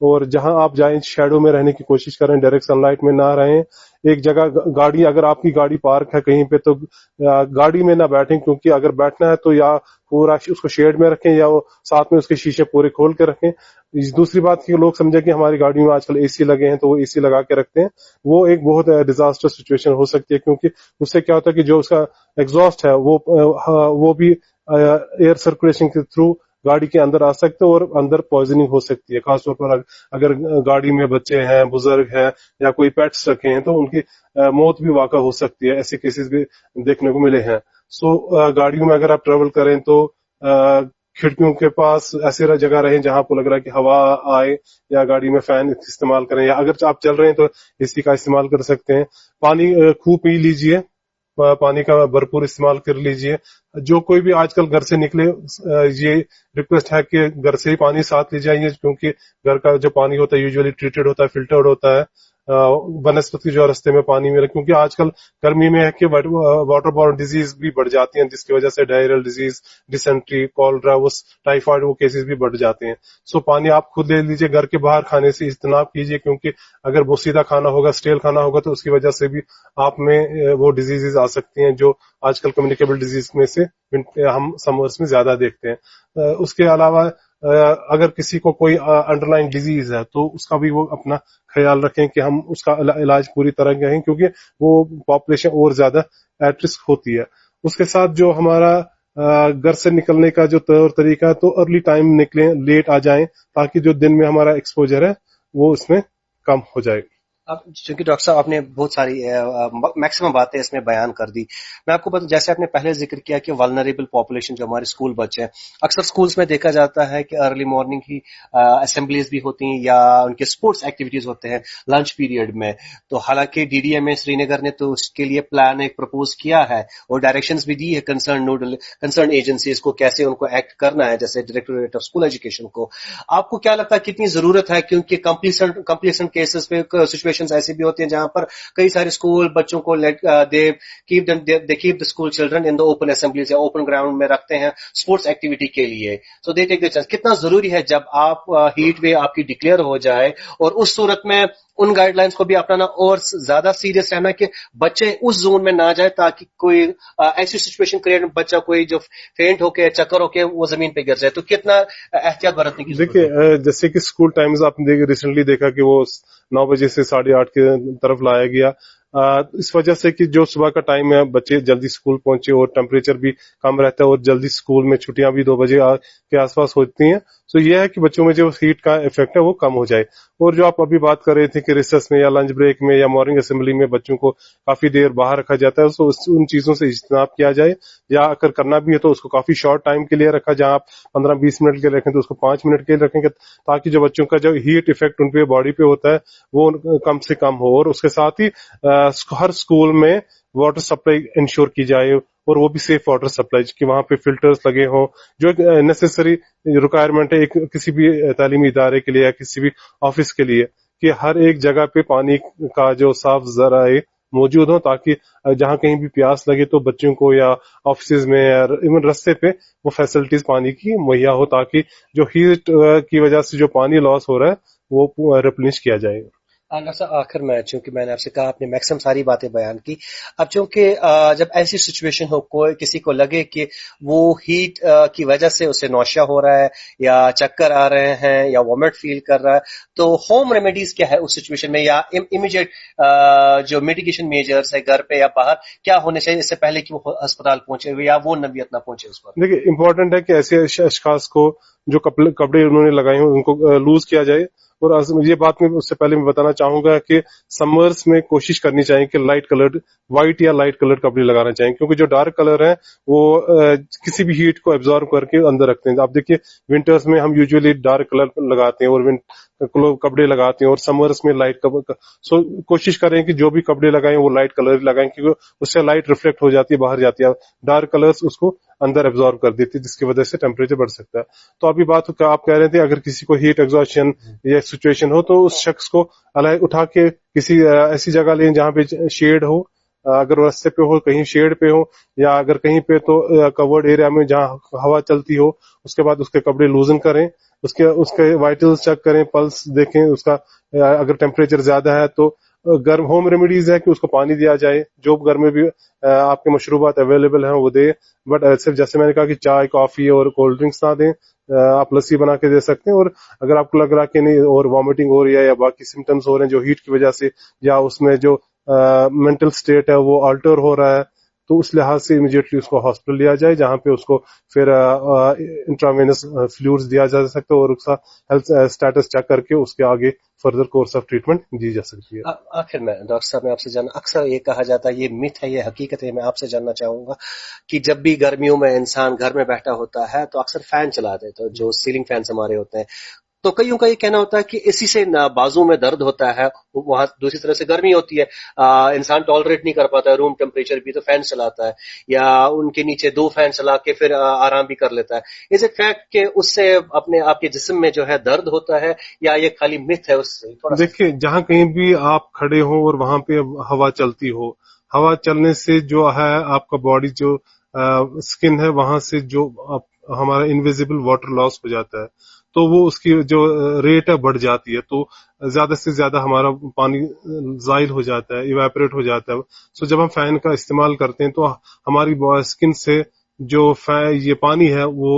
اور جہاں آپ جائیں شیڈو میں رہنے کی کوشش کریں, ڈائریکٹ سن لائٹ میں نہ رہیں. ایک جگہ گاڑی, اگر آپ کی گاڑی پارک ہے کہیں پہ تو گاڑی میں نہ بیٹھیں, کیونکہ اگر بیٹھنا ہے تو یا پورا اس کو شیڈ میں رکھیں یا ساتھ میں اس کے شیشے پورے کھول کے رکھیں. دوسری بات کہ لوگ سمجھیں کہ ہماری گاڑیوں میں آج کل اے سی لگے ہیں تو وہ اے سی لگا کے رکھتے ہیں, وہ ایک بہت ڈیزاسٹر سچویشن ہو سکتی ہے, کیونکہ اس سے کیا ہوتا ہے کہ جو اس کا ایگزاسٹ ہے وہ بھی ایئر سرکولیشن کے تھرو گاڑی کے اندر آ سکتے اور اندر پوائزننگ ہو سکتی ہے. خاص طور پر اگر گاڑی میں بچے ہیں, بزرگ ہیں یا کوئی پیٹس رکھے ہیں تو ان کی موت بھی واقع ہو سکتی ہے. ایسے کیسز بھی دیکھنے کو ملے ہیں. گاڑیوں میں اگر آپ ٹریول کریں تو کھڑکیوں کے پاس ایسی جگہ رہیں جہاں آپ کو لگ رہا ہے کہ ہوا آئے, یا گاڑی میں فین استعمال کریں, یا اگر آپ چل رہے ہیں تو اے سی کا استعمال کر سکتے ہیں. پانی خوب پی لیجئے, پانی کا بھرپور استعمال کر لیجئے. جو کوئی بھی آج کل گھر سے نکلے یہ ریکویسٹ ہے کہ گھر سے ہی پانی ساتھ لے جائیے, کیونکہ گھر کا جو پانی ہوتا ہے یوزلی ٹریٹڈ ہوتا ہے, فلٹرڈ ہوتا ہے, بنسپتی جو رستے میں پانی میں, کیونکہ آج کل گرمی میں ہے کہ واٹر بورن ڈیزیز بھی بڑھ جاتی ہیں, جس کی وجہ سے ڈائرل ڈیزیز, ڈیسینٹری, کولرا, ٹائیفائڈ وہ کیسز بھی بڑھ جاتے ہیں. پانی آپ خود لے لیجئے, گھر کے باہر کھانے سے اجتناب کیجئے, کیونکہ اگر وہ سیدھا کھانا ہوگا, اسٹیل کھانا ہوگا تو اس کی وجہ سے بھی آپ میں وہ ڈیزیز آ سکتی ہیں جو آج کل کمیونیکیبل ڈیزیز میں سے ہم سمرز میں زیادہ دیکھتے ہیں. اس کے علاوہ اگر کسی کو کوئی انڈر لائن ڈیزیز ہے تو اس کا بھی وہ اپنا خیال رکھیں کہ ہم اس کا علاج پوری طرح کریں, کیونکہ وہ پاپولیشن اور زیادہ ایٹ رسک ہوتی ہے. اس کے ساتھ جو ہمارا گھر سے نکلنے کا جو طور طریقہ ہے تو ارلی ٹائم نکلیں, لیٹ آ جائیں, تاکہ جو دن میں ہمارا ایکسپوجر ہے وہ اس میں کم ہو جائے. اب چونکہ ڈاکٹر صاحب آپ نے بہت ساری میکسیمم باتیں اس میں بیان کر دی, میں آپ کو بتا, جیسے آپ نے پہلے ذکر کیا کہ ولنریبل پاپولیشن جو ہمارے اسکول بچے ہیں, اکثر اسکولس میں دیکھا جاتا ہے کہ ارلی مارننگ ہی اسمبلیز بھی ہوتی ہیں یا ان کے اسپورٹس ایکٹیویٹیز ہوتے ہیں لنچ پیریڈ میں. تو حالانکہ ڈی ڈی ایم اے سری نگر نے تو اس کے لیے پلان ایک پرپوز کیا ہے اور ڈائریکشنز بھی دی ہے کنسرن ایجنسیز کو کیسے ان کو ایکٹ کرنا ہے, جیسے ڈائریکٹوریٹ آف اسکول ایجوکیشن کو. آپ کو کیا لگتا ہے کتنی ضرورت ہے, کیونکہ کمپلیسنٹ کیسز پہ سچویشن ایسی بھی ہوتی ہیں جہاں پر کئی سارے اسکول بچوں کو they keep the school children in the open assemblies یا اوپن گراؤنڈ میں رکھتے ہیں اسپورٹس ایکٹیویٹی کے لیے, سو دے ٹیک دا چانس. کتنا ضروری ہے جب آپ ہیٹ ویو آپ کی ڈکلیئر ہو جائے اور اس صورت میں ان گائیڈ لائنز کو بھی اپنانا اور زیادہ سیریس رہنا کہ بچے اس زون میں نہ جائے, تاکہ کوئی ایسی سچویشن کریٹ, بچہ کوئی جو فینٹ ہو کے چکر ہو کے وہ زمین پہ گر جائے, تو کتنا احتیاط برتنے کی ضرورت ہے. دیکھیے جیسے کہ اسکول ٹائمز آپ نے ریسنٹلی دیکھا کہ وہ 9 بجے سے 8:30 کی طرف لایا گیا, اس وجہ سے کہ جو صبح کا ٹائم ہے بچے جلدی اسکول پہنچے اور ٹیمپریچر بھی کم رہتا ہے اور جلدی اسکول میں چھٹیاں بھی 2 بجے کے آس پاس ہوتی ہیں. تو یہ ہے کہ بچوں میں جو ہیٹ کا افیکٹ ہے وہ کم ہو جائے. اور جو آپ ابھی بات کر رہے تھے کہ ریسس میں یا لنچ بریک میں یا مارننگ اسمبلی میں بچوں کو کافی دیر باہر رکھا جاتا ہے, تو ان چیزوں سے اجتناب کیا جائے, یا اگر کرنا بھی ہے تو اس کو کافی شارٹ ٹائم کے لیے رکھا, جہاں آپ 15-20 منٹ کے لیے رکھیں تو اس کو 5 منٹ کے لیے رکھیں, تاکہ جو بچوں کا جو ہیٹ افیکٹ ان پہ باڈی پہ ہوتا ہے وہ کم سے کم ہو. اور اس کے ساتھ ہی ہر اسکول میں واٹر سپلائی انشور کی جائے, اور وہ بھی سیف واٹر سپلائی, کہ وہاں پہ فلٹرز لگے ہوں, جو ایک نیسیسری ریکوائرمنٹ ہے ایک کسی بھی تعلیمی ادارے کے لیے یا کسی بھی آفس کے لیے, کہ ہر ایک جگہ پہ پانی کا جو صاف ذرائع موجود ہوں, تاکہ جہاں کہیں بھی پیاس لگے تو بچوں کو یا آفیسز میں یا ایون رستے پہ وہ فیسلٹیز پانی کی مہیا ہو, تاکہ جو ہیٹ کی وجہ سے جو پانی لاس ہو رہا ہے وہ ریپلنش کیا جائے. آخر میں, چونکہ میں نے آپ سے کہا آپ نے میکسیمم ساری باتیں بیان کی, اب چونکہ جب ایسی سچویشن ہو, کوئی کسی کو لگے کہ وہ ہیٹ کی وجہ سے اسے نوشیا ہو رہا ہے یا چکر آ رہے ہیں یا وامٹ فیل کر رہا ہے, تو ہوم ریمیڈیز کیا ہے اس سچویشن میں, یا امیڈیٹ جو میڈیکیشن میجرز ہے گھر پہ یا باہر کیا ہونے چاہیے اس سے پہلے کہ وہ اسپتال پہنچے یا وہ نوبیت نہ پہنچے اس پر. دیکھیے امپورٹنٹ ہے کہ ایسے اشخاص کو جو کپڑے انہوں نے لگائے ہوں ان کو لوز کیا جائے. اور یہ بات میں اس سے پہلے میں بتانا چاہوں گا کہ سمرز میں کوشش کرنی چاہیے کہ لائٹ کلرڈ وائٹ یا لائٹ کلرڈ کپڑے لگانا چاہیے, کیونکہ جو ڈارک کلر ہیں وہ کسی بھی ہیٹ کو ایبزارب کر کے اندر رکھتے ہیں. آپ دیکھیے ونٹرز میں ہم یوزلی ڈارک کلر لگاتے ہیں اور کپڑے لگاتے ہیں, اور سمرز میں لائٹ کلر. سو کوشش کریں کہ جو بھی کپڑے لگائیں وہ لائٹ کلر لگائیں, کیونکہ اس سے لائٹ ریفلیکٹ ہو جاتی ہے, باہر جاتی ہے, ڈارک کلرز اس کو اندر ایبزارب کر دیتی ہے, جس کی وجہ سے ٹیمپریچر بڑھ سکتا ہے. تو ابھی بات آپ کہہ رہے تھے اگر کسی کو ہیٹ ایگزاشن یا سچویشن ہو تو اس شخص کو اٹھا کے کسی ایسی جگہ لیں جہاں پہ شیڈ ہو, اگر راستے پہ ہو کہیں شیڈ پہ ہو یا اگر کہیں پہ تو کورڈ ایریا میں جہاں ہوا چلتی ہو، اس کے بعد اس کے کپڑے لوزن کریں، اس کے وائٹلز چیک کریں، پلس دیکھیں اس کا، اگر ٹیمپریچر زیادہ ہے تو گرم ہوم ریمیڈیز ہے کہ اس کو پانی دیا جائے، جو گھر میں بھی آپ کے مشروبات اویلیبل ہیں وہ دیں، بٹ صرف جیسے میں نے کہا کہ چائے کافی اور کولڈ ڈرنکس نہ دیں، آپ لسی بنا کے دے سکتے ہیں. اور اگر آپ کو لگ رہا کہ نہیں اور وامٹنگ ہو رہی ہے یا باقی سمٹمز ہو رہے ہیں جو ہیٹ کی وجہ سے یا اس میں جو مینٹل سٹیٹ ہے وہ آلٹر ہو رہا ہے، تو اس لحاظ سے امیڈیٹلی اس کو ہاسپٹل لیا جائے جہاں پہ اس کو پھر انٹراوینس فلوئڈز دیا جا سکتا ہے اور اس کا ہیلتھ اسٹیٹس چیک کر کے اس کے آگے فردر کورس آف ٹریٹمنٹ دی جا سکتی ہے. آخر میں ڈاکٹر صاحب میں آپ سے جاننا، اکثر یہ کہا جاتا ہے، یہ میتھ ہے، یہ حقیقت ہے، میں آپ سے جاننا چاہوں گا کہ جب بھی گرمیوں میں انسان گھر میں بیٹھا ہوتا ہے تو اکثر فین چلاتے ہیں، تو جو سیلنگ فینس ہمارے ہوتے ہیں، تو کئیوں کا یہ کہنا ہوتا ہے کہ اسی سے بازو میں درد ہوتا ہے، وہاں دوسری طرح سے گرمی ہوتی ہے، انسان ٹالریٹ نہیں کر پاتا ہے روم ٹیمپریچر بھی، تو فین چلاتا ہے یا ان کے نیچے 2 فین چلا کے پھر آرام بھی کر لیتا ہے. از اٹ فیکٹ کہ اس سے اپنے آپ کے جسم میں جو ہے درد ہوتا ہے یا یہ خالی متھ ہے؟ اس سے تھوڑا دیکھیے جہاں کہیں بھی آپ کھڑے ہوں اور وہاں پہ ہوا چلتی ہو، ہوا چلنے سے جو ہے آپ کا باڈی جو اسکن ہے وہاں سے جو ہمارا انویزیبل واٹر لاس ہو جاتا ہے، تو وہ اس کی جو ریٹ ہے بڑھ جاتی ہے، تو زیادہ سے زیادہ ہمارا پانی زائل ہو جاتا ہے، ایواپریٹ ہو جاتا ہے. سو جب ہم فین کا استعمال کرتے ہیں تو ہماری اسکن سے جو یہ پانی ہے وہ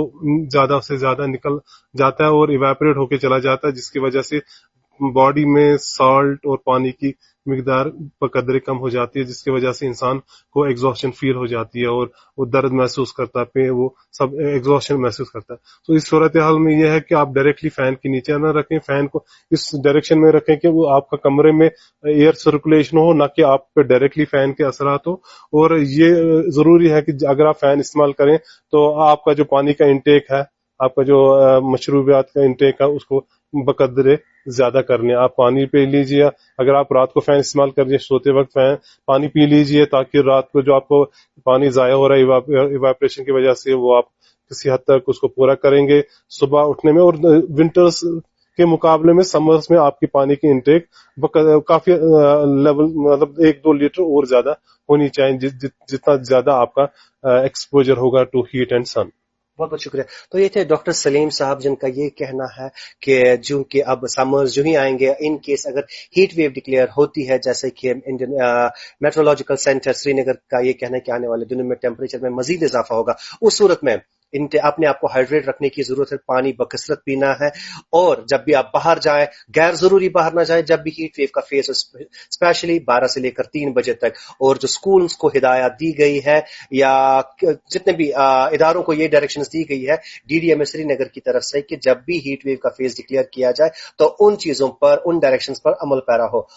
زیادہ سے زیادہ نکل جاتا ہے اور ایواپریٹ ہو کے چلا جاتا ہے، جس کی وجہ سے باڈی میں سالٹ اور پانی کی مقدار بقدرے کم ہو جاتی ہے، جس کی وجہ سے انسان کو ایگزاسشن فیل ہو جاتی ہے اور وہ درد محسوس کرتا ہے، وہ سب ایگزاسشن محسوس کرتا ہے. تو اس صورتحال میں یہ ہے کہ آپ ڈائریکٹلی فین کے نیچے نہ رکھیں، فین کو اس ڈائریکشن میں رکھیں کہ وہ آپ کا کمرے میں ایئر سرکولیشن ہو، نہ کہ آپ پہ ڈائریکٹلی فین کے اثرات ہو. اور یہ ضروری ہے کہ اگر آپ فین استعمال کریں تو آپ کا جو پانی کا انٹیک ہے، آپ کا جو مشروبات کا انٹیک ہے، اس کو بقدرے زیادہ کر لیں. آپ پانی پی لیجیے، اگر آپ رات کو فین استعمال کر رہے ہیں سوتے وقت پانی پی لیجیے، تاکہ رات کو جو آپ کو پانی ضائع ہو رہا ہے ایواپریشن کی وجہ سے وہ آپ کسی حد تک اس کو پورا کریں گے صبح اٹھنے میں. اور ونٹرز کے مقابلے میں سمرز میں آپ کی پانی کی انٹیک کافی لیول، مطلب 1-2 لیٹر اور زیادہ ہونی چاہیے، جتنا زیادہ آپ کا ایکسپوجر ہوگا ٹو ہیٹ اینڈ سن. بہت بہت شکریہ. تو یہ تھے ڈاکٹر سلیم صاحب جن کا یہ کہنا ہے کہ جو کہ اب سمرز جو ہی آئیں گے، ان کیس اگر ہیٹ ویو ڈکلیئر ہوتی ہے، جیسے کہ انڈین میٹرولوجیکل سینٹر سری نگر کا یہ کہنا ہے کہ آنے والے دنوں میں ٹیمپریچر میں مزید اضافہ ہوگا، اس صورت میں اپنے آپ کو ہائیڈریٹ رکھنے کی ضرورت ہے، پانی بکثرت پینا ہے، اور جب بھی آپ باہر جائیں غیر ضروری باہر نہ جائیں جب بھی ہیٹ ویو کا فیس، اسپیشلی 12 سے لے کر 3 بجے تک. اور جو سکولز کو ہدایت دی گئی ہے یا جتنے بھی اداروں کو یہ ڈائریکشنز دی گئی ہے ڈی ڈی ایم سری نگر کی طرف سے کہ جب بھی ہیٹ ویو کا فیس ڈکلیئر کیا جائے تو ان چیزوں پر، ان ڈائریکشنز پر عمل پیرا ہو.